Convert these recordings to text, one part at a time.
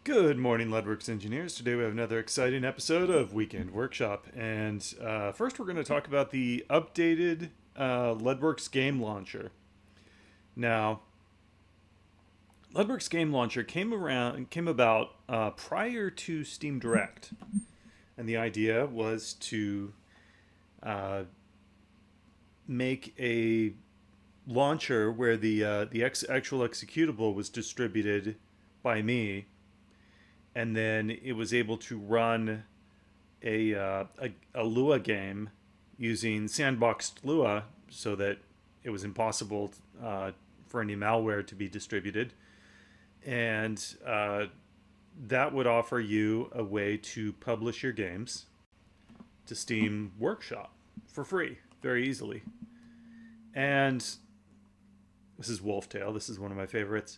Good morning, Leadwerks engineers. Today we have another exciting episode of Weekend Workshop. And first we're going to talk about the updated Leadwerks Game Launcher. Now, Leadwerks Game Launcher came about prior to Steam Direct. And the idea was to make a launcher where the actual executable was distributed by me, and then it was able to run a Lua game using sandboxed Lua, so that it was impossible for any malware to be distributed, and that would offer you a way to publish your games to Steam Workshop for free, very easily. And this is Wolftail. This is one of my favorites.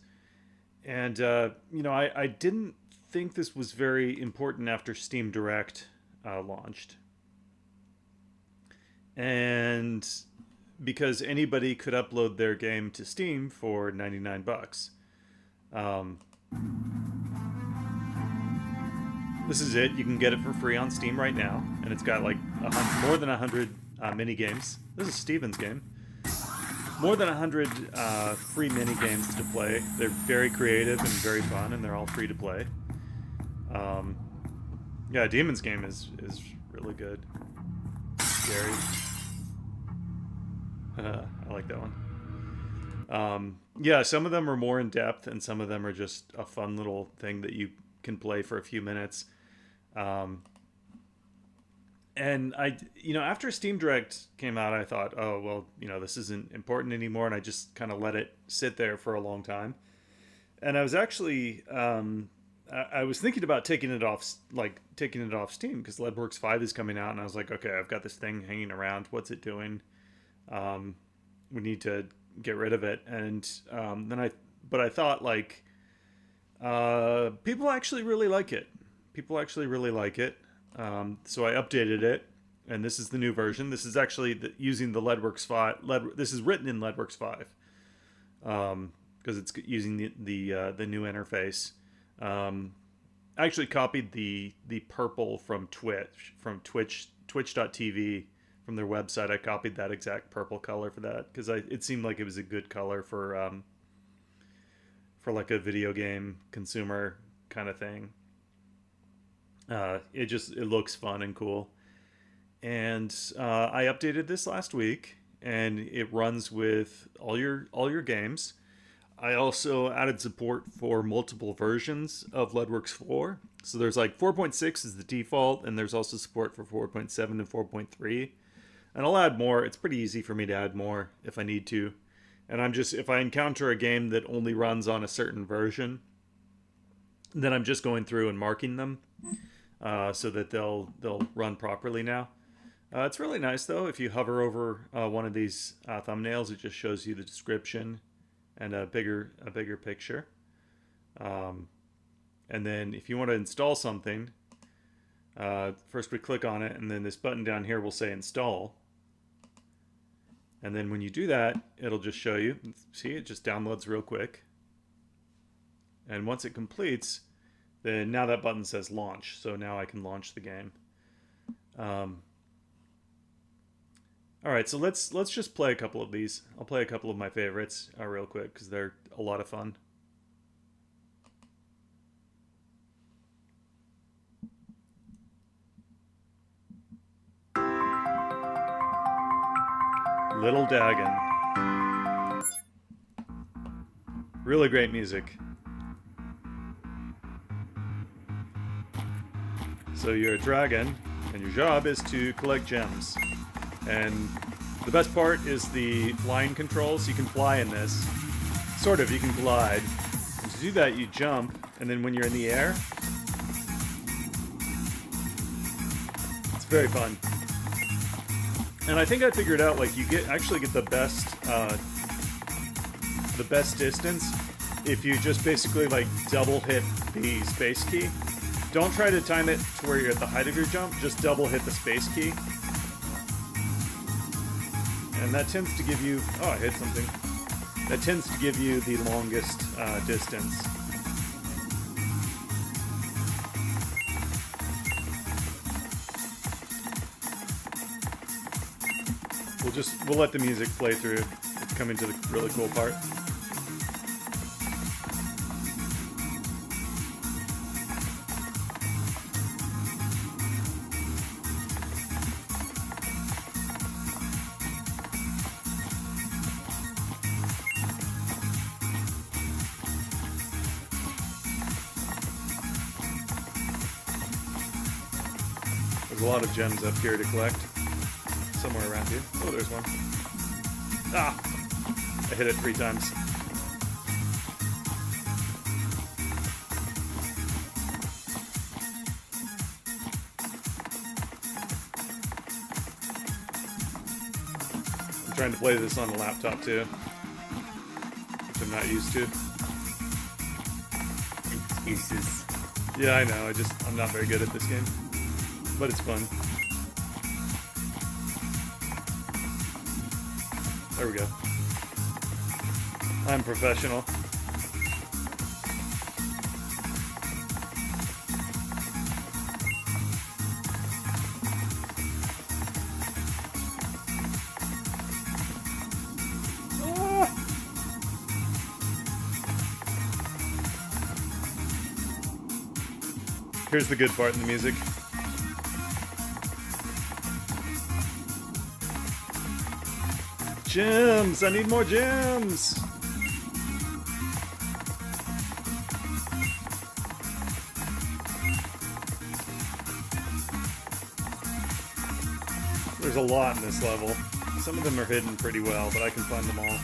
And I didn't think this was very important after Steam Direct launched, and because anybody could upload their game to Steam for $99. This is it. You can get it for free on Steam right now, and it's got like more than 100 mini games. This is Steven's game. More than 100 free mini games to play. They're very creative and very fun, and they're all free to play. Yeah, Demon's game is really good. Scary. I like that one. Yeah, some of them are more in depth, and some of them are just a fun little thing that you can play for a few minutes. And after Steam Direct came out, I thought, oh, well, this isn't important anymore, and I just kind of let it sit there for a long time. And I was actually, I was thinking about taking it off Steam, because Leadwerks 5 is coming out, and I was like, okay, I've got this thing hanging around. What's it doing? We need to get rid of it. And but I thought, like, people actually really like it. So I updated it, and this is the new version. This is actually using the Leadwerks 5. This is written in Leadwerks 5, because it's using the new interface. I actually copied the purple from Twitch.tv, from their website. I copied that exact purple color for that, because it seemed like it was a good color for like a video game consumer kind of thing. It looks fun and cool. And I updated this last week, and it runs with all your games. I also added support for multiple versions of Leadwerks 4. So there's like 4.6 is the default, and there's also support for 4.7 and 4.3. And I'll add more. It's pretty easy for me to add more if I need to. And if I encounter a game that only runs on a certain version, then I'm just going through and marking them, so that they'll run properly now. It's really nice, though. If you hover over one of these thumbnails, it just shows you the description and a bigger picture. And then if you want to install something, first we click on it, and then this button down here will say install. And then when you do that, it'll just show you. See, it just downloads real quick. And once it completes, then now that button says launch. So now I can launch the game. All right, so let's just play a couple of these. I'll play a couple of my favorites real quick, because they're a lot of fun. Little Dagon. Really great music. So you're a dragon, and your job is to collect gems. And the best part is the flying controls. You can fly in this. Sort of, you can glide. And to do that, you jump, and then when you're in the air, it's very fun. And I think I figured out, like, you actually get the best distance if you just basically, like, double hit the space key. Don't try to time it to where you're at the height of your jump. Just double hit the space key. And that tends to give you... Oh, I hit something. That tends to give you the longest distance. we'll let the music play through. It's coming to the really cool part. There's a lot of gems up here to collect. Somewhere around here. Oh, there's one. Ah! I hit it 3 times. I'm trying to play this on the laptop too, which I'm not used to. Excuses. Yeah, I know. I'm not very good at this game, but it's fun. There we go. I'm professional. Ah! Here's the good part in the music. Gems! I need more gems! There's a lot in this level. Some of them are hidden pretty well, but I can find them all.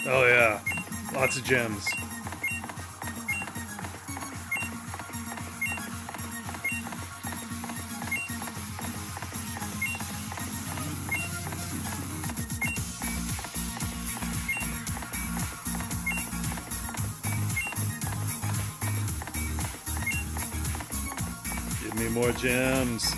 Oh yeah, lots of gems. Give me more gems.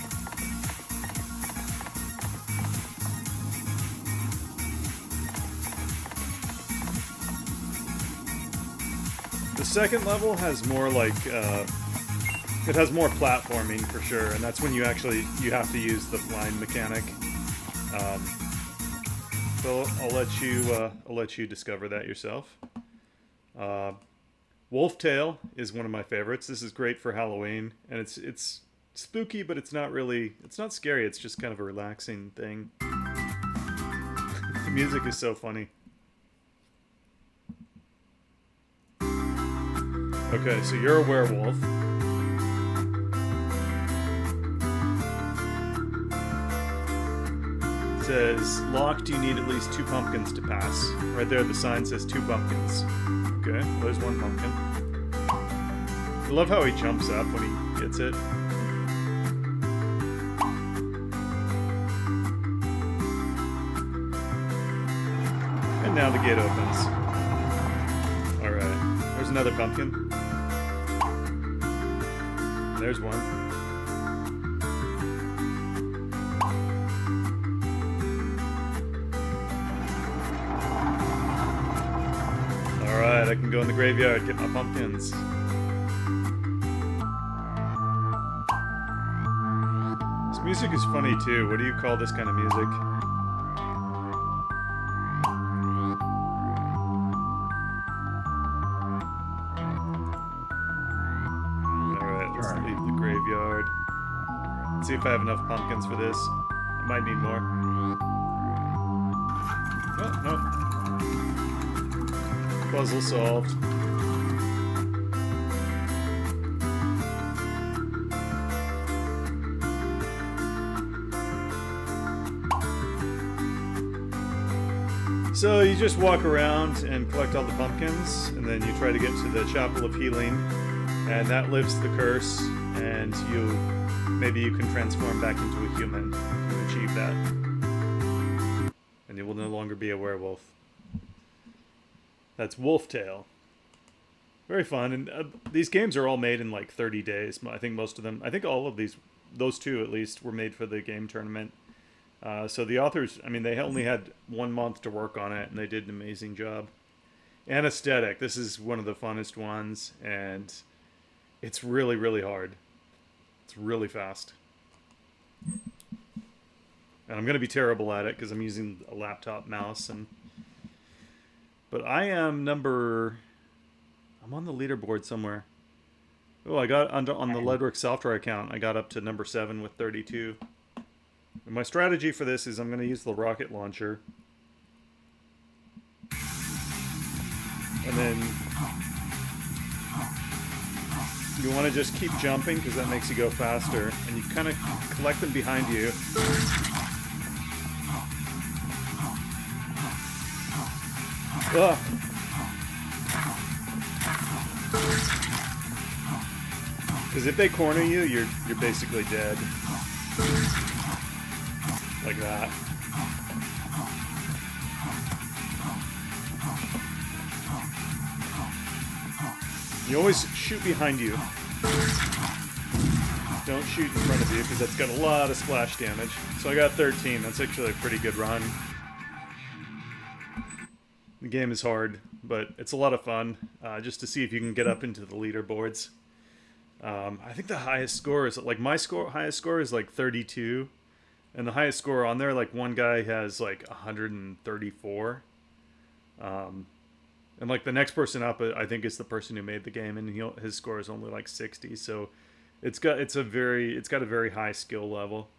The second level has more like, it has more platforming for sure, and that's when you have to use the line mechanic. So I'll let you discover that yourself. Wolf Tail is one of my favorites. This is great for Halloween, and it's spooky, but it's not scary. It's just kind of a relaxing thing. The music is so funny. Okay, so you're a werewolf. It says, locked, you need at least 2 pumpkins to pass. Right there, the sign says 2 pumpkins. Okay, well, there's 1 pumpkin. I love how he jumps up when he gets it. And now the gate opens. Alright, there's another pumpkin. There's one. Alright, I can go in the graveyard, get my pumpkins. This music is funny too. What do you call this kind of music? Graveyard. Let's see if I have enough pumpkins for this. I might need more. Oh, no. Puzzle solved. So you just walk around and collect all the pumpkins, and then you try to get to the Chapel of Healing, and that lifts the curse, and maybe you can transform back into a human to achieve that. And you will no longer be a werewolf. That's Wolf Tail. Very fun, and these games are all made in like 30 days. I think most of them, I think all of those 2 at least, were made for the game tournament. So the authors, I mean, they only had 1 month to work on it, and they did an amazing job. Anesthetic, this is one of the funnest ones, and it's really, really hard. It's really fast. And I'm going to be terrible at it because I'm using a laptop mouse. But I am number... I'm on the leaderboard somewhere. Oh, I got on the Leadwerks software account. I got up to number 7 with 32. And my strategy for this is I'm going to use the rocket launcher. And then you want to just keep jumping because that makes you go faster. And you kind of collect them behind you. Ugh. Because if they corner you, you're basically dead. Like that. You always shoot behind you. Don't shoot in front of you because that's got a lot of splash damage. So I got 13. That's actually a pretty good run. The game is hard, but it's a lot of fun just to see if you can get up into the leaderboards. I think the highest score is like highest score is like 32, and the highest score on there, like one guy has like 134, and like the next person up, I think is the person who made the game, and his score is only like 60. So it's got a very high skill level.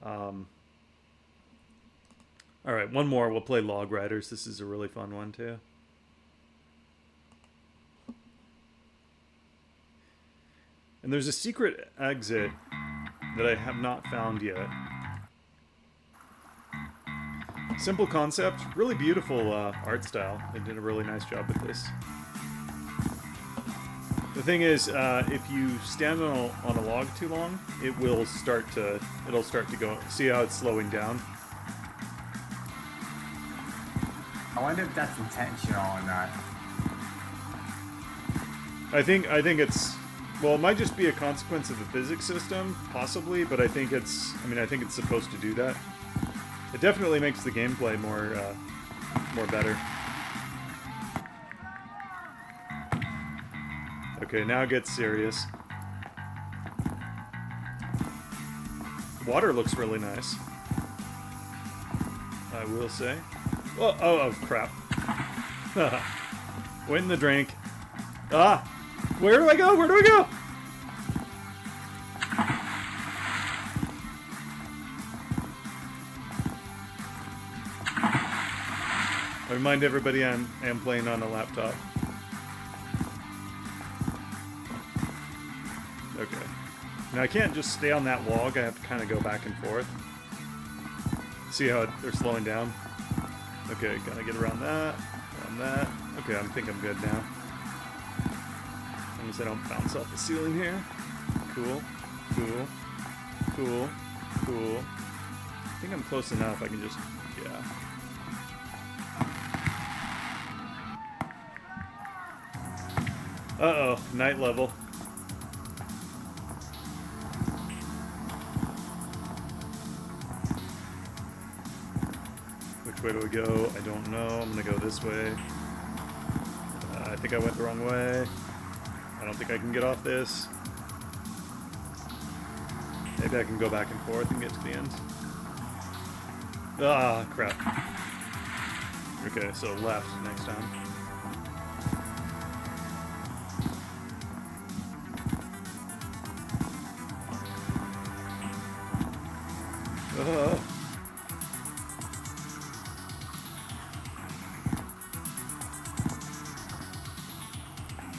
All right, one more. We'll play Log Riders. This is a really fun one too. And there's a secret exit that I have not found yet. Simple concept, really beautiful art style. They did a really nice job with this. The thing is, if you stand on a log too long, it'll start to go. See how it's slowing down? I wonder if that's intentional or not. I think it's... Well, it might just be a consequence of the physics system, possibly, but I think it's supposed to do that. It definitely makes the gameplay more better. Okay, now it gets serious. Water looks really nice, I will say. Oh, crap. Went in the drink. Ah! Where do I go? Where do I go? I remind everybody I am playing on a laptop. Okay. Now I can't just stay on that log. I have to kind of go back and forth. See how they're slowing down? Okay, gotta get around that. Okay, I think I'm good now. As long as I don't bounce off the ceiling here. Cool. I think I'm close enough. I can just, yeah. Uh-oh, night level. Which way do we go? I don't know. I'm gonna go this way. I think I went the wrong way. I don't think I can get off this. Maybe I can go back and forth and get to the end. Ah, crap. Okay, so left next time.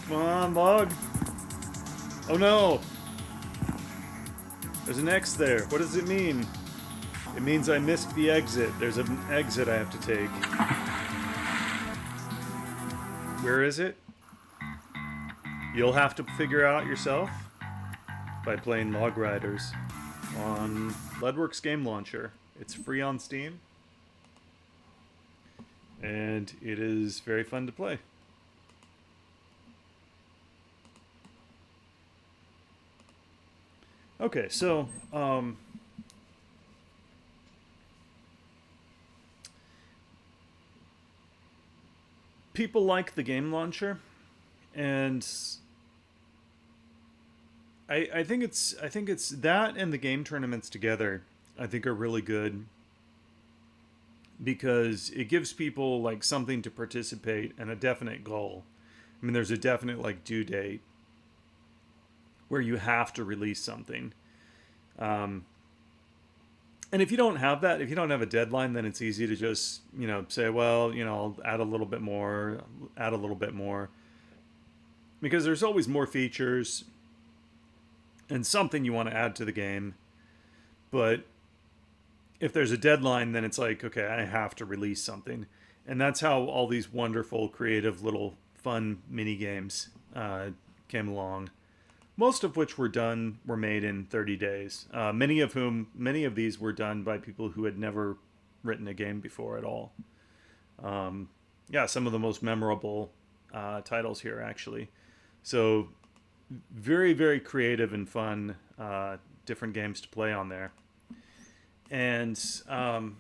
Come on, log. Oh no! There's an X there. What does it mean? It means I missed the exit. There's an exit I have to take. Where is it? You'll have to figure out yourself by playing Log Riders on Leadwerks Game Launcher. It's free on Steam, and it is very fun to play. Okay, so people like the game launcher, and I think it's that and the game tournaments together. I think are really good because it gives people like something to participate and a definite goal. I mean, there's a definite like due date where you have to release something. Um, and if you don't have that, if you don't have a deadline, then it's easy to just, say, well, I'll add a little bit more, add a little bit more. Because there's always more features and something you want to add to the game. But if there's a deadline, then it's like, okay, I have to release something. And that's how all these wonderful, creative, little fun mini games came along. Most of which were made in 30 days. Many of these were done by people who had never written a game before at all. Yeah, some of the most memorable titles here, actually. So very, very creative and fun, different games to play on there. And I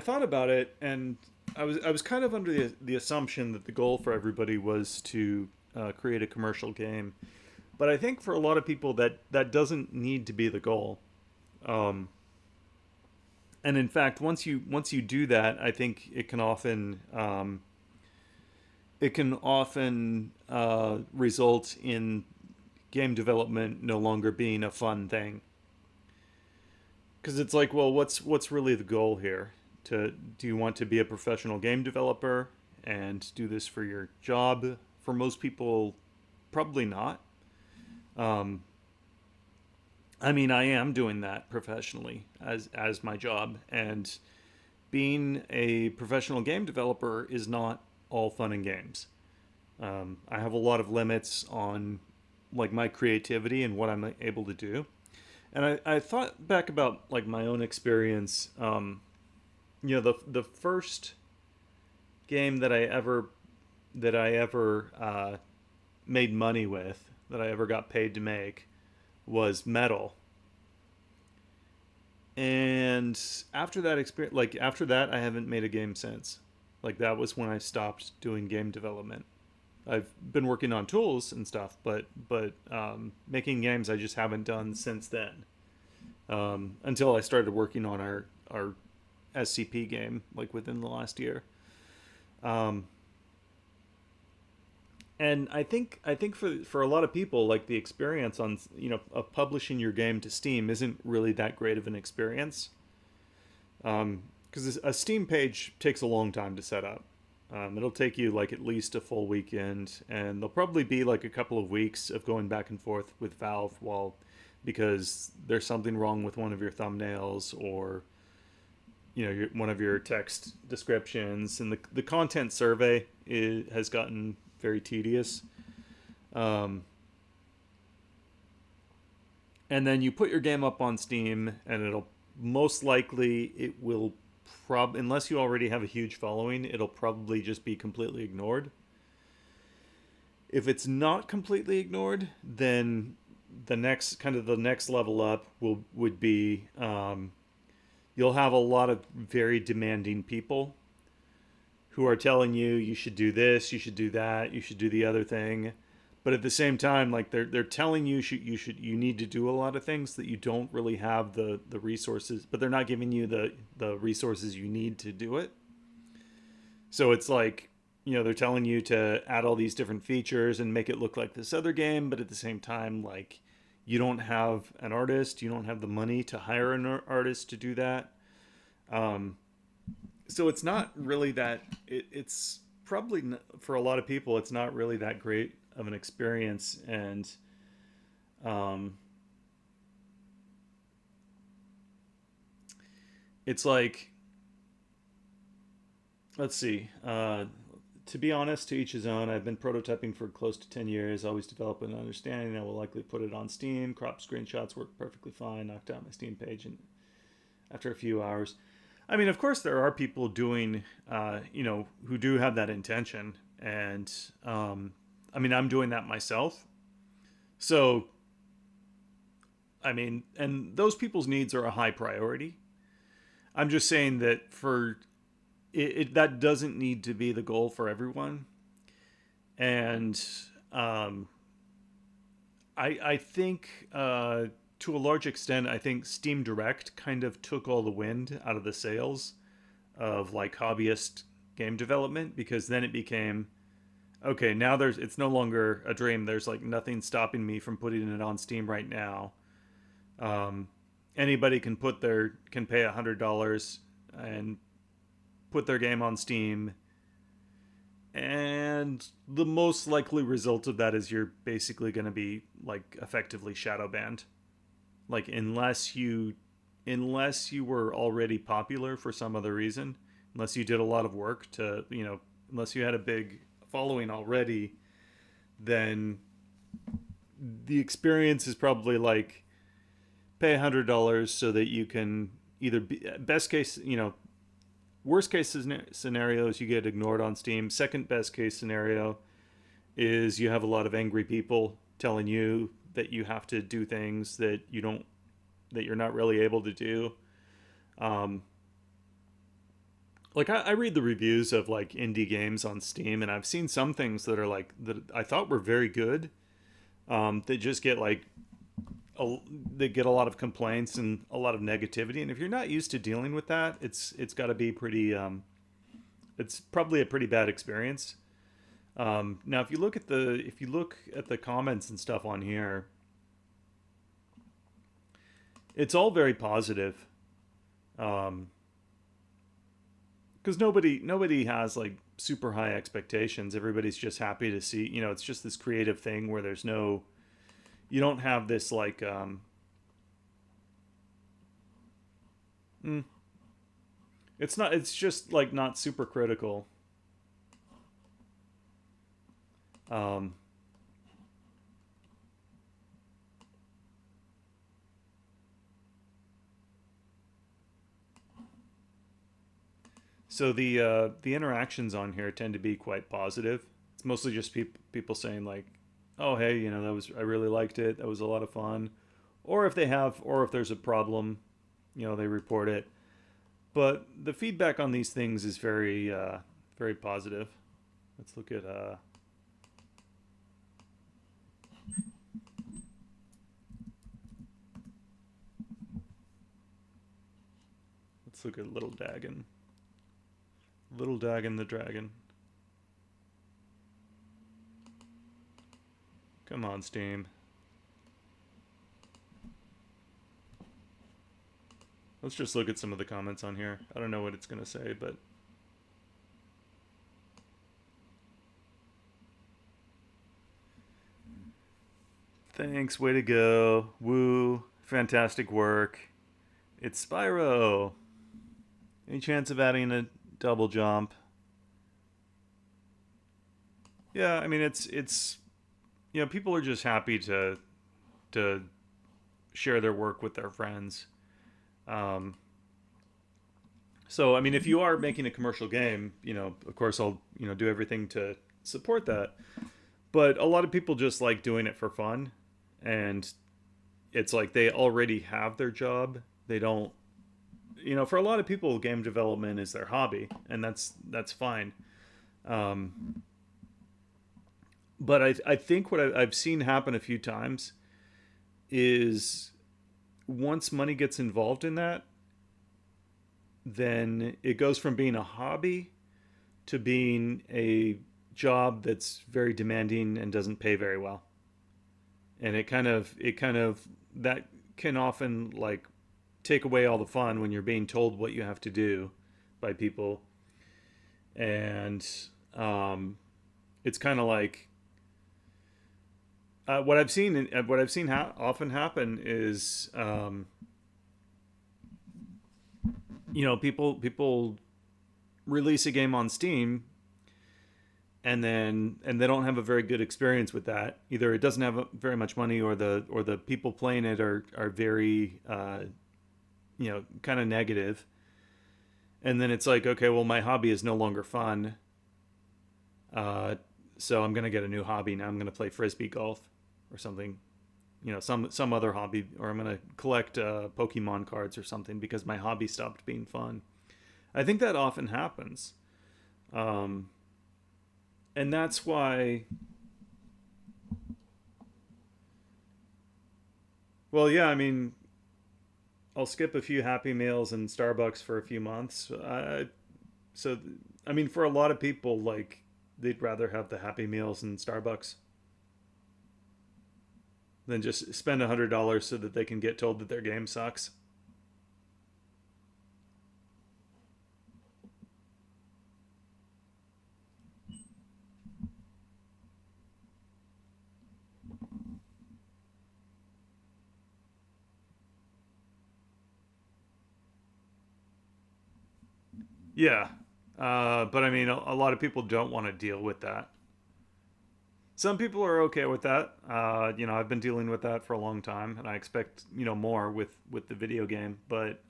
thought about it, and I was kind of under the assumption that the goal for everybody was to create a commercial game. But I think for a lot of people that doesn't need to be the goal. And in fact, once you do that, I think it can often result in game development no longer being a fun thing. Because it's like, well, what's really the goal here? Do you want to be a professional game developer and do this for your job? For most people, probably not. I mean, I am doing that professionally as my job, and being a professional game developer is not all fun and games. I have a lot of limits on like my creativity and what I'm able to do. And I thought back about like my own experience. The first game that I ever made money with, that I ever got paid to make, was Metal. And after that experience, like after that, I haven't made a game since. Like that was when I stopped doing game development. I've been working on tools and stuff, but making games I just haven't done since then. Until I started working on our SCP game, like within the last year. And I think for a lot of people, like the experience on of publishing your game to Steam isn't really that great of an experience, because a Steam page takes a long time to set up. It'll take you like at least a full weekend, and there'll probably be like a couple of weeks of going back and forth with Valve because there's something wrong with one of your thumbnails, or one of your text descriptions, and the content survey has gotten very tedious. And then you put your game up on Steam, and it'll most likely, it will unless you already have a huge following, it'll probably just be completely ignored. If it's not completely ignored, then the next level up would be you'll have a lot of very demanding people who are telling you should do this, you should do that, you should do the other thing. But at the same time, like they're telling you you need to do a lot of things that you don't really have the resources, but they're not giving you the resources you need to do it. So it's like, they're telling you to add all these different features and make it look like this other game, but at the same time, like, you don't have an artist, you don't have the money to hire an artist to do that. So it's not really that, it's probably, for a lot of people, it's not really that great of an experience. And it's like, let's see, to be honest, to each his own. I've been prototyping for close to 10 years, always develop an understanding. I will likely put it on Steam. Crop screenshots work perfectly fine. Knocked out my Steam page after a few hours. I mean, of course, there are people doing, who do have that intention. And, I mean, I'm doing that myself. So, I mean, and those people's needs are a high priority. I'm just saying that for that doesn't need to be the goal for everyone. And um, I think to a large extent, I think Steam Direct kind of took all the wind out of the sails of like hobbyist game development, because then it became okay. Now it's no longer a dream. There's like nothing stopping me from putting it on Steam right now. Um, Anybody can pay $100 and put their game on Steam, and the most likely result of that is you're basically going to be like effectively shadow banned. Like unless you were already popular for some other reason, unless you did a lot of work to, unless you had a big following already, then the experience is probably like pay $100 so that you can either be best case, worst case scenario is you get ignored on Steam. Second best case scenario is you have a lot of angry people telling you that you have to do things that you're not really able to do. Um, like I read the reviews of like indie games on Steam, and I've seen some things that are like that I thought were very good. They just get like they get a lot of complaints and a lot of negativity, and if you're not used to dealing with that, it's got to be pretty. It's probably a pretty bad experience. Now, if you look at the comments and stuff on here, it's all very positive. Because nobody has like super high expectations. Everybody's just happy to see. It's just this creative thing where you don't have this like mm, it's just like not super critical. um so the interactions on here tend to be quite positive. It's mostly just people saying like, oh hey, I really liked it, that was a lot of fun. Or if there's a problem, they report it. But the feedback on these things is very positive. Let's look at Little Dagon. Little Dagon the Dragon. Come on, Steam. Let's just look at some of the comments on here. I don't know what it's going to say, but thanks, way to go. Woo, fantastic work. It's Spyro. Any chance of adding a double jump? Yeah, I mean it's people are just happy to share their work with their friends. Um, so I mean, if you are making a commercial game, of course I'll do everything to support that. But a lot of people just like doing it for fun, and it's like they already have their job. They don't, for a lot of people, game development is their hobby, and that's fine. Um, but I think what I've seen happen a few times is once money gets involved in that, then it goes from being a hobby to being a job that's very demanding and doesn't pay very well. And it kind of that can often like take away all the fun when you're being told what you have to do by people. And it's kind of like what I've seen often happen is people release a game on Steam, and they don't have a very good experience with that. Either it doesn't have very much money, or the people playing it are very kind of negative. And then it's like, okay, well, my hobby is no longer fun, so I'm gonna get a new hobby now. I'm gonna play frisbee golf or something, some other hobby, or I'm gonna collect Pokemon cards or something because my hobby stopped being fun. I think that often happens. Um, and that's why, well, yeah, I mean, I'll skip a few Happy Meals and Starbucks for a few months. So, I mean, for a lot of people, like, they'd rather have the Happy Meals and Starbucks than just spend $100 so that they can get told that their game sucks. Yeah. But I mean, a lot of people don't want to deal with that. Some people are okay with that. I've been dealing with that for a long time, and I expect more with the video game. But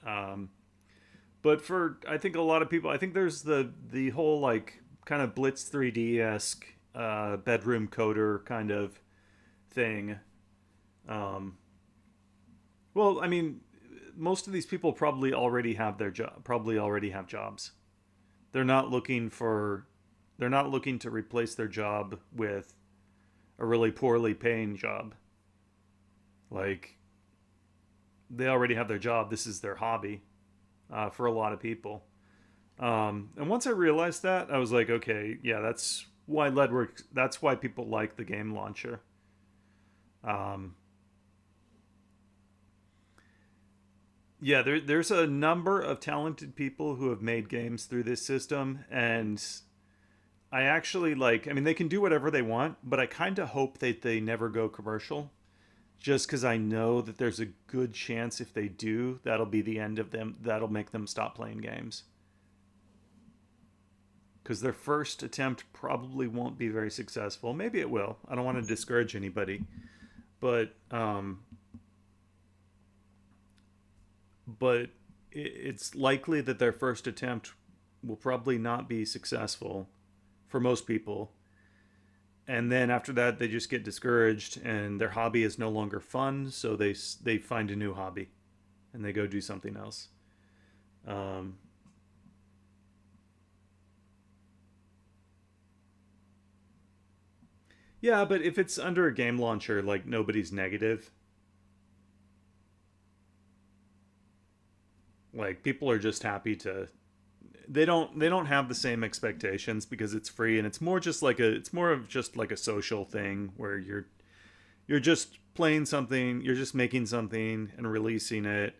for I think a lot of people, I think there's the whole like kind of Blitz 3D esque bedroom coder kind of thing. Um, well, I mean, most of these people probably already have their job, probably already have jobs. They're not looking for, they're not looking to replace their job with a really poorly paying job. Like they already have their job. This is their hobby for a lot of people. And once I realized that, I was like, okay, yeah, that's why Leadwerks. That's why people like the game launcher. Um, yeah, there's a number of talented people who have made games through this system, and I actually like. I mean, they can do whatever they want, but I kind of hope that they never go commercial. Just because I know that there's a good chance if they do, that'll be the end of them. That'll make them stop playing games. Because their first attempt probably won't be very successful. Maybe it will. I don't want to discourage anybody, but but it's likely that their first attempt will probably not be successful for most people. And then after that, they just get discouraged, and their hobby is no longer fun. So they find a new hobby, and they go do something else. Um, yeah, but if it's under a game launcher, like nobody's negative, like people are just happy to. They don't have the same expectations because it's free, and it's more of just like a social thing where you're just playing something, you're just making something and releasing it,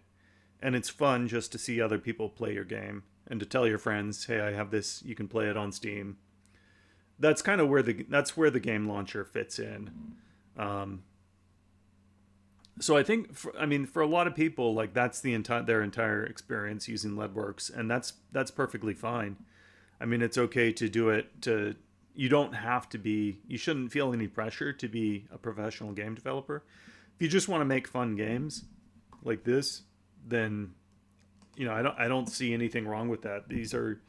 and it's fun just to see other people play your game and to tell your friends, hey, I have this, you can play it on Steam. That's kind of where the game launcher fits in. Um, so I think, I mean, for a lot of people, like that's their entire experience using Leadworks, and that's perfectly fine. I mean, it's okay to do it. You don't have to be. You shouldn't feel any pressure to be a professional game developer. If you just want to make fun games like this, then I don't see anything wrong with that. These are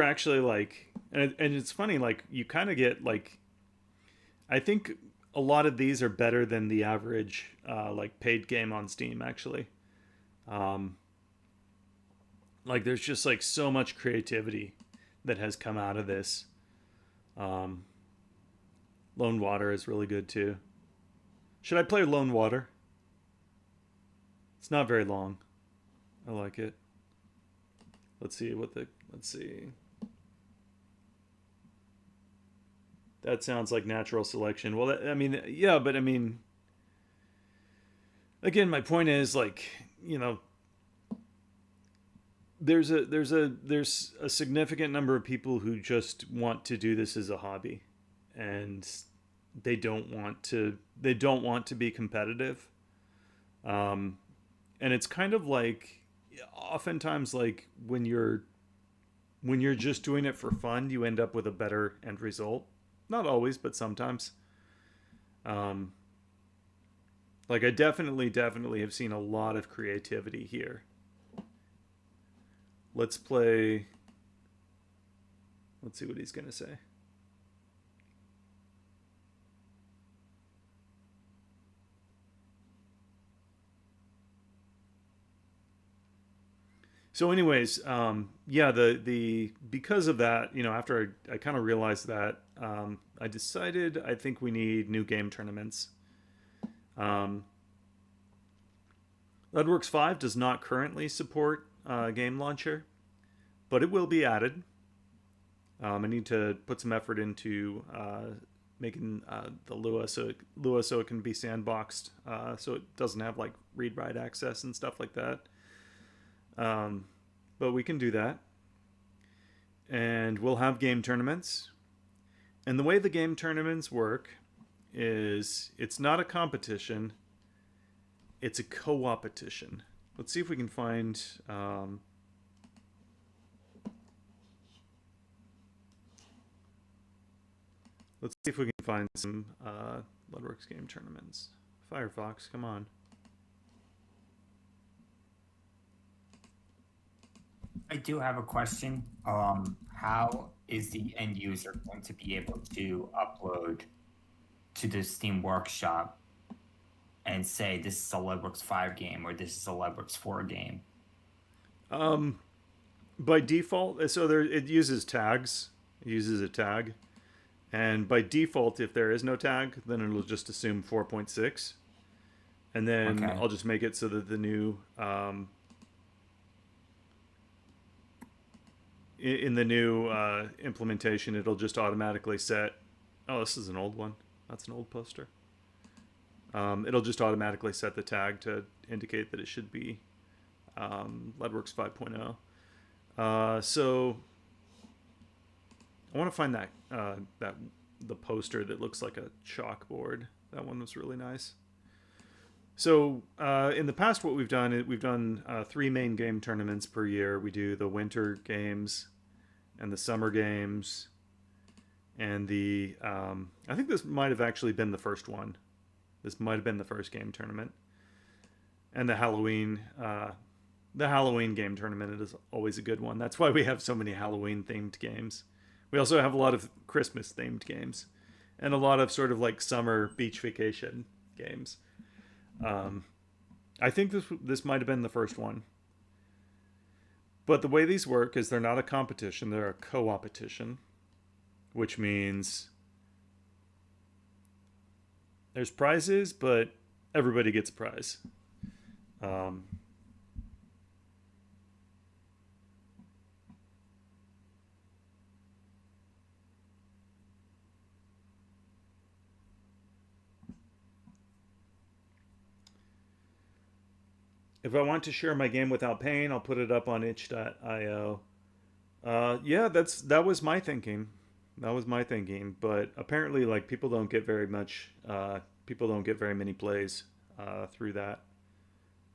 actually like, and it's funny, like you kind of get like, I think a lot of these are better than the average like paid game on Steam actually. Um, like there's just like so much creativity that has come out of this. Um, Lone Water is really good too. Should I play Lone Water? It's not very long. I like it. Let's see. That sounds like natural selection. Well, I mean, yeah, but I mean, again, my point is like, you know, there's a significant number of people who just want to do this as a hobby, and they don't want to be competitive. Um, and it's kind of like oftentimes like when you're just doing it for fun, you end up with a better end result. Not always, but sometimes. Um, like I definitely have seen a lot of creativity here. Let's play. Let's see what he's gonna say. So, anyways, yeah, the because of that, after I kind of realized that, I decided I think we need new game tournaments. Um, Leadwerks 5 does not currently support Game Launcher, but it will be added. I need to put some effort into making the Lua so it can be sandboxed, so it doesn't have like read write access and stuff like that. Um, but we can do that, and we'll have game tournaments. And the way the game tournaments work is it's not a competition; it's a co-opetition. Let's see if we can find. Let's see if we can find some Leadwerks game tournaments. Firefox, come on. I do have a question. How is the end user going to be able to upload to the Steam Workshop and say this is a Leadworks 5 game or this is a Leadworks 4 game? Um, by default, so there it uses tags. It uses a tag, and by default, if there is no tag, then it'll just assume 4.6, and then Okay. I'll just make it so that the new in the new implementation, it'll just automatically set. Oh, this is an old one. That's an old poster. It'll just automatically set the tag to indicate that it should be Leadworks 5.0. So I want to find that the poster that looks like a chalkboard. That one was really nice. So in the past, what we've done is we've done three main game tournaments per year. We do the winter games and the summer games, and the I think this might have actually been the first one. This might have been the first game tournament, and the Halloween game tournament is always a good one. That's why we have so many Halloween themed games. We also have a lot of Christmas themed games, and a lot of sort of like summer beach vacation games. Um, I think this might have been the first one. But the way these work is they're not a competition; they're a co-opetition, which means there's prizes, but everybody gets a prize. Um, if I want to share my game without paying, I'll put it up on itch.io. Yeah, that was my thinking. That was my thinking. But apparently, like people don't get very much. People don't get very many plays through that.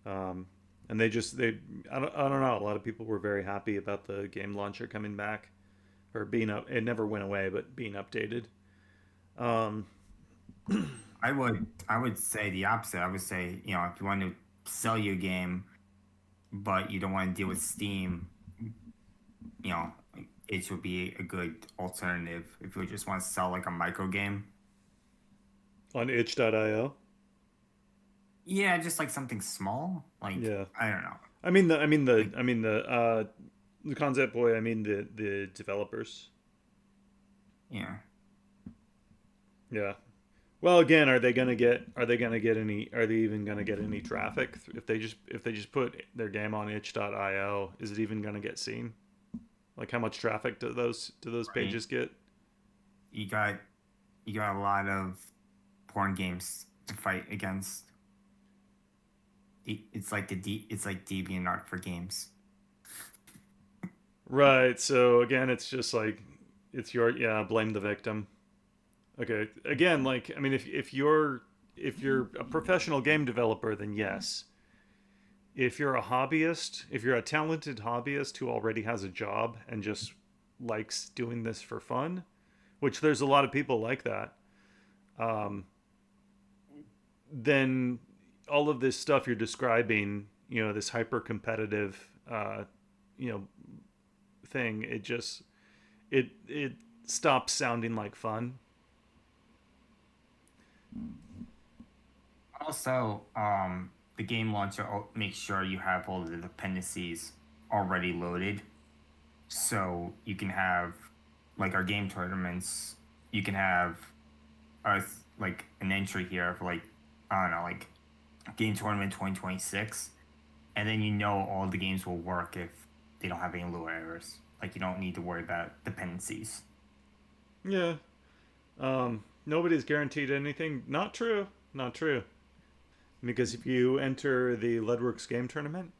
Um, and they I don't know. A lot of people were very happy about the game launcher coming back or being up. It never went away, but being updated. Um, I would say the opposite. I would say, if you want to sell your game, but you don't want to deal with Steam, you know, it would be a good alternative if you just want to sell like a micro game. on itch.io. Yeah, just like something small. Like, Yeah. I don't know. Like, The concept boy. I mean the developers. yeah. Yeah. Well, again, are they gonna get any are they even gonna get any traffic if they just put their game on itch.io? Is it even gonna get seen? Like how much traffic do those Right. pages get? You got you got a lot of porn games to fight against. It's like DeviantArt for games. Right. So again, it's just like it's your yeah, blame the victim. Okay. Again, like I mean if you're a professional game developer, then yes. If you're a hobbyist, if you're a talented hobbyist who already has a job and just likes doing this for fun, which there's a lot of people like that, um, then all of this stuff you're describing, this hyper competitive, you know, thing, it stops sounding like fun. Also, the game launcher makes sure you have all the dependencies already loaded. So you can have like our game tournaments. You can have us like an entry here for like I don't know like game tournament 2026, and then you know all the games will work if they don't have any lure errors. Like you don't need to worry about dependencies. Yeah. Nobody's guaranteed anything. Not true. Not true. Because if you enter the Leadwerks Game Tournament,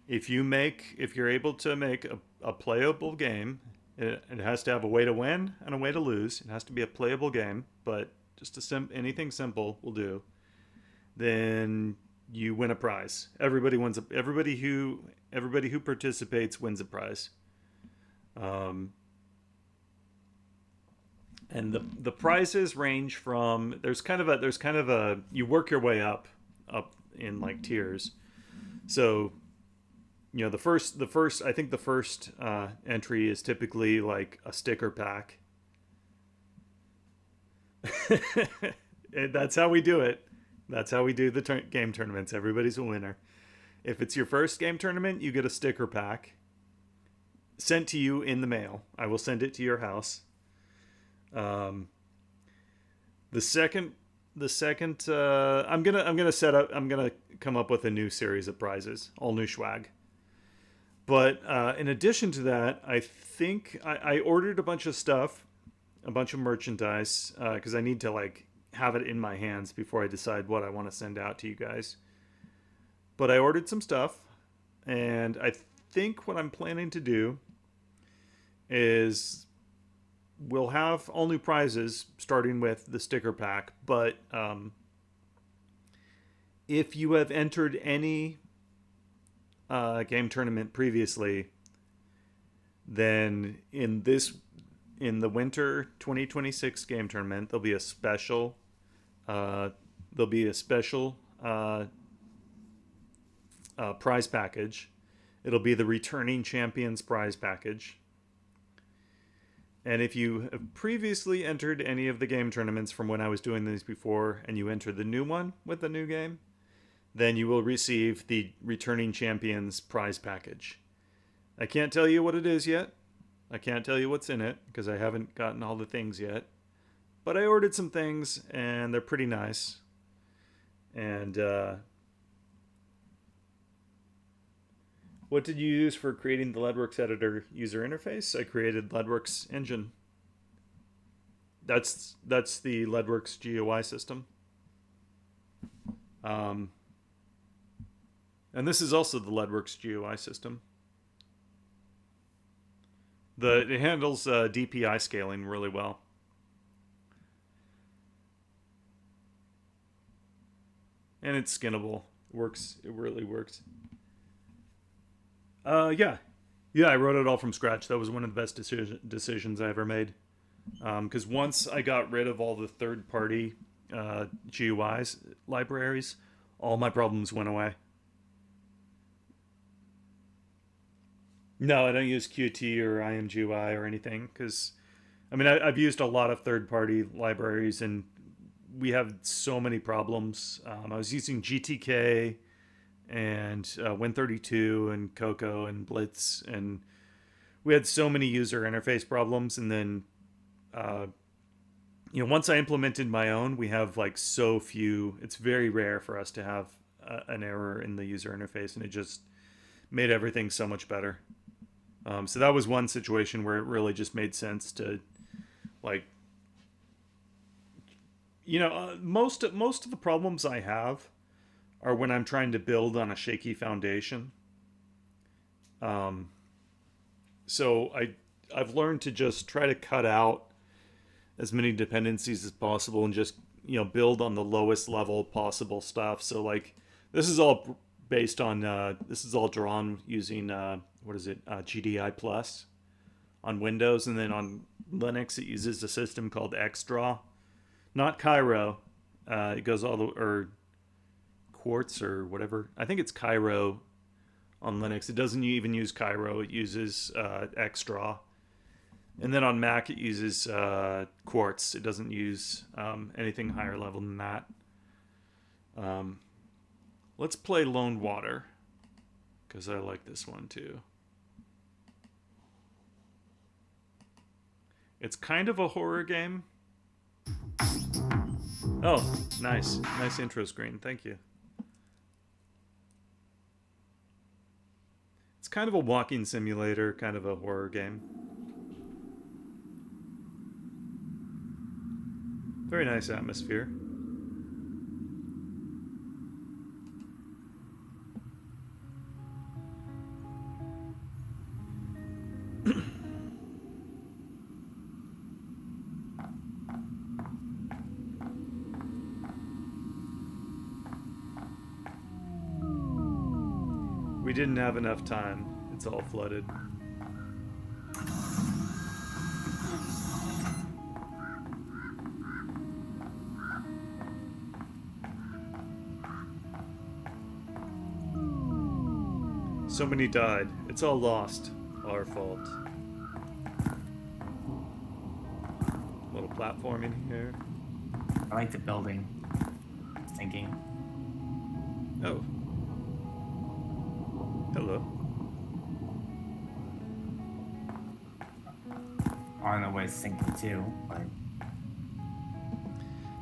if you're able to make a playable game, it has to have a way to win and a way to lose. It has to be a playable game, but just anything simple will do. Then you win a prize. Everybody who participates wins a prize. Um, and the prizes range from there's kind of a you work your way up in like tiers. So the first entry is typically like a sticker pack. That's how we do it. That's how we do the game tournaments. Everybody's a winner. If it's your first game tournament, you get a sticker pack sent to you in the mail. I will send it to your house. Um, the second, I'm gonna come up with a new series of prizes, all new swag. But in addition to that, I think I ordered a bunch of stuff, a bunch of merchandise, because I need to like have it in my hands before I decide what I want to send out to you guys. But I ordered some stuff, and I think what I'm planning to do is we'll have all new prizes starting with the sticker pack. But if you have entered any game tournament previously, then in the winter 2026 game tournament there'll be a special prize package. It'll be the returning champions prize package. And if you have previously entered any of the game tournaments from when I was doing these before, and you enter the new one with the new game, then you will receive the returning champions prize package. I can't tell you what it is yet. I can't tell you what's in it because I haven't gotten all the things yet. But I ordered some things and they're pretty nice. And what did you use for creating the Leadwerks editor user interface? I created Leadwerks engine. That's the Leadwerks GUI system. And this is also the Leadwerks GUI system. It handles DPI scaling really well. And it's skinnable. It really works. Yeah. Yeah, I wrote it all from scratch. That was one of the best decisions I ever made. Because once I got rid of all the third-party GUIs libraries, all my problems went away. No, I don't use Qt or IMGUI or anything because, I mean, I've used a lot of third-party libraries and we have so many problems. I was using GTK and Win32 and Coco and Blitz, and we had so many user interface problems. And then, once I implemented my own, we have like so few. It's very rare for us to have an error in the user interface, and it just made everything so much better. So that was one situation where it really just made sense to, like, most of the problems I have are when I'm trying to build on a shaky foundation. So I've learned to just try to cut out as many dependencies as possible and just build on the lowest level possible stuff. So like this is all based on this is all drawn using GDI Plus on Windows, and then on Linux it uses a system called Xdraw, not Cairo. It goes all the or Quartz or whatever. I think it's Cairo on Linux. It doesn't even use Cairo. It uses Xdraw. And then on Mac it uses Quartz. It doesn't use anything higher level than that. Let's play Lone Water because I like this one too. It's kind of a horror game. Oh, nice. Nice intro screen. Thank you. It's kind of a walking simulator, kind of a horror game. Very nice atmosphere. We didn't have enough time. It's all flooded. So many died. It's all lost. Our fault. A little platforming here. I like the building. Thinking. Oh. Hello. I don't know what it's thinking too, but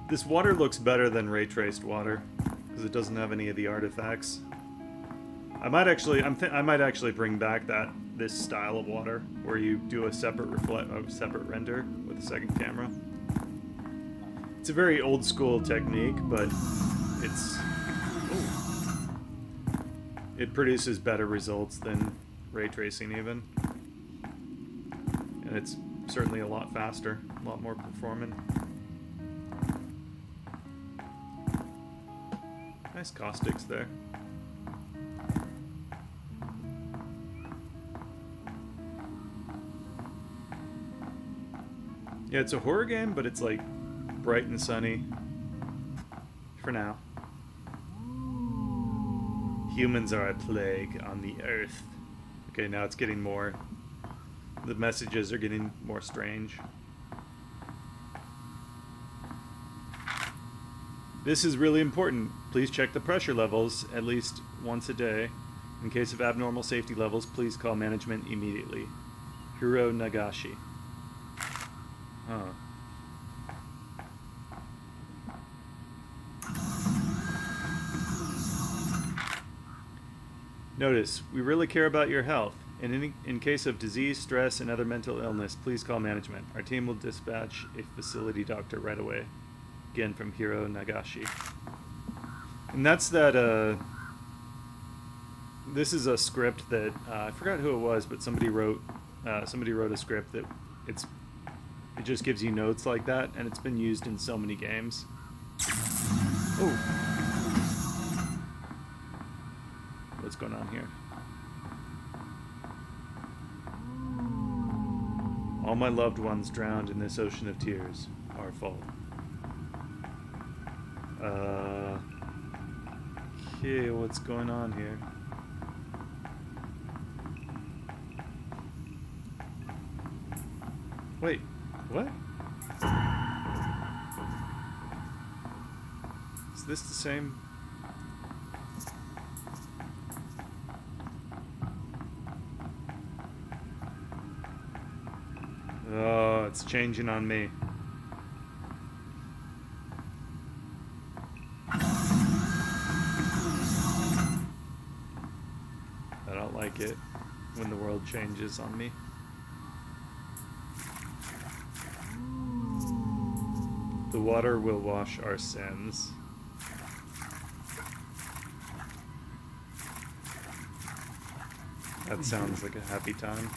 This water looks better than ray traced water because it doesn't have any of the artifacts. I might actually bring back this style of water where you do a separate render with a second camera. It's a very old school technique, but it produces better results than ray tracing even. And it's certainly a lot faster, a lot more performant. Nice caustics there. Yeah, it's a horror game, but it's like bright and sunny for now. Humans are a plague on the earth. Okay, now it's getting more... The messages are getting more strange. This is really important. Please check the pressure levels at least once a day. In case of abnormal safety levels, please call management immediately. Hiro Nagashi. Huh. Notice, we really care about your health. And in case of disease, stress, and other mental illness, please call management. Our team will dispatch a facility doctor right away. Again, from Hiro Nagashi. And that's that, this is a script that, I forgot who it was, but somebody wrote a script that it just gives you notes like that, and it's been used in so many games. Oh. What's going on here? All my loved ones drowned in this ocean of tears. Our fault. Okay, what's going on here? Wait, what? Is this the same? Oh, it's changing on me. I don't like it when the world changes on me. The water will wash our sins. That sounds like a happy time.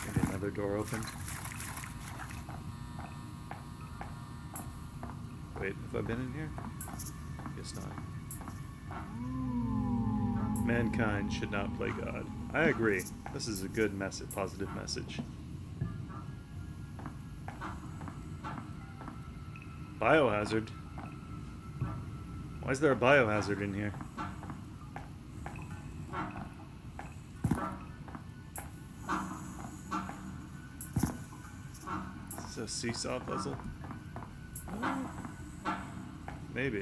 Maybe another door opened. Wait, have I been in here? Guess not. Mankind should not play God. I agree. This is a good message, positive message. Biohazard? Why is there a biohazard in here? It's a seesaw puzzle. Maybe.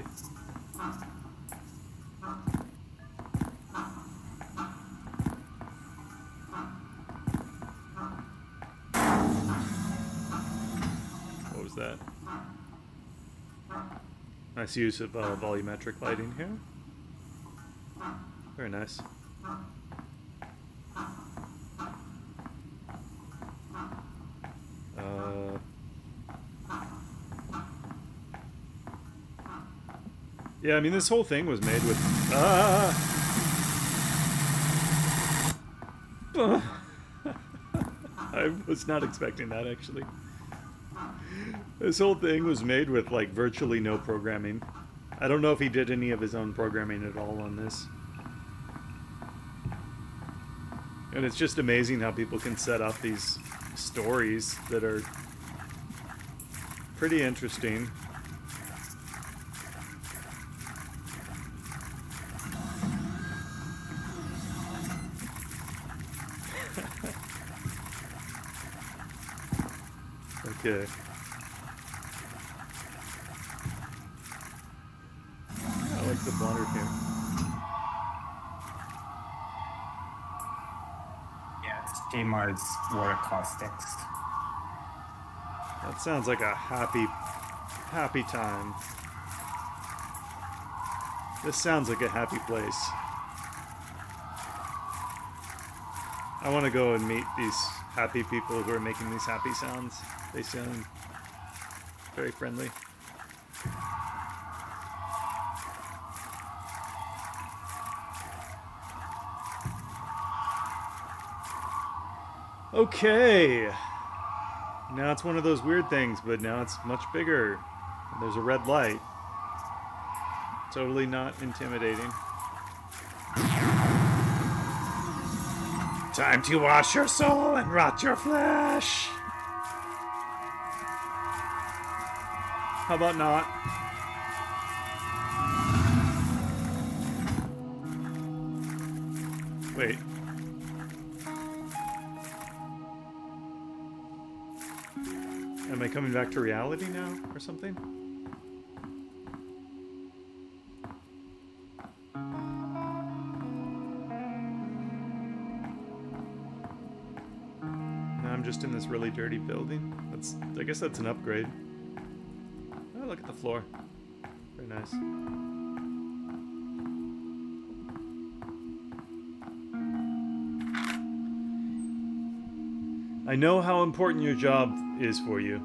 What was that? Nice use of volumetric lighting here. Very nice. Yeah, I mean, this whole thing was made with... I was not expecting that, actually. This whole thing was made with, like, virtually no programming. I don't know if he did any of his own programming at all on this. And it's just amazing how people can set up these stories that are pretty interesting. Okay. I like the water here. Yeah, it's J-Mard's water caustics. That sounds like a happy time. This sounds like a happy place. I want to go and meet these happy people who are making these happy sounds. They sound very friendly. Okay. Now it's one of those weird things, but now it's much bigger. There's a red light. Totally not intimidating. Time to wash your soul and rot your flesh. How about not? Wait. Am I coming back to reality now or something? No, I'm just in this really dirty building. I guess that's an upgrade. Oh, look at the floor. Very nice. I know how important your job is for you,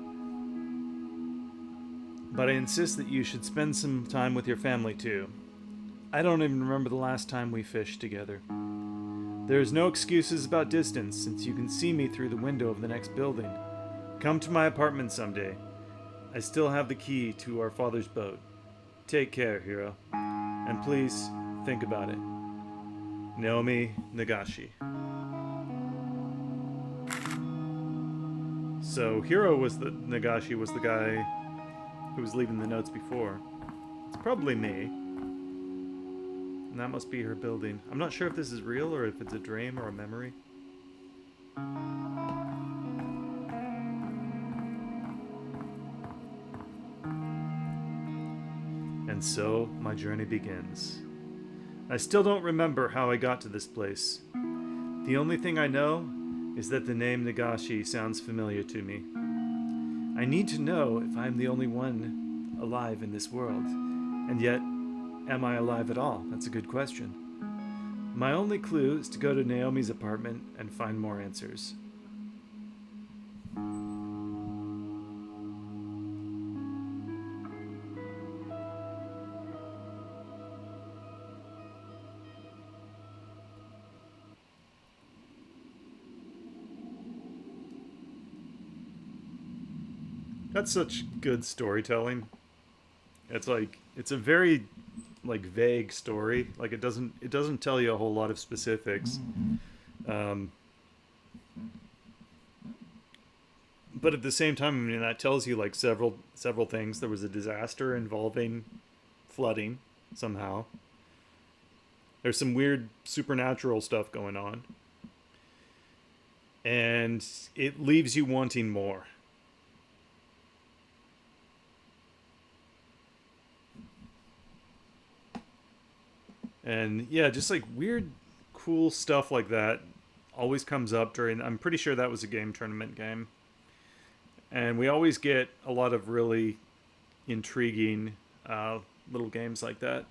but I insist that you should spend some time with your family too. I don't even remember the last time we fished together. There's no excuses about distance, since you can see me through the window of the next building. Come to my apartment someday. I still have the key to our father's boat. Take care, hero. And please, think about it. Naomi Nagashi. So, Nagashi was the guy who was leaving the notes before. It's probably me. And that must be her building. I'm not sure if this is real or if it's a dream or a memory. And so, my journey begins. I still don't remember how I got to this place. The only thing I know is that the name Nagashi sounds familiar to me. I need to know if I'm the only one alive in this world. And yet, am I alive at all? That's a good question. My only clue is to go to Naomi's apartment and find more answers. That's such good storytelling. It's a very vague story. Like it doesn't tell you a whole lot of specifics. But at the same time, I mean, that tells you like several things. There was a disaster involving flooding somehow. There's some weird supernatural stuff going on. And it leaves you wanting more. And yeah, just like weird, cool stuff like that always comes up during. I'm pretty sure that was a game tournament game, and we always get a lot of really intriguing little games like that.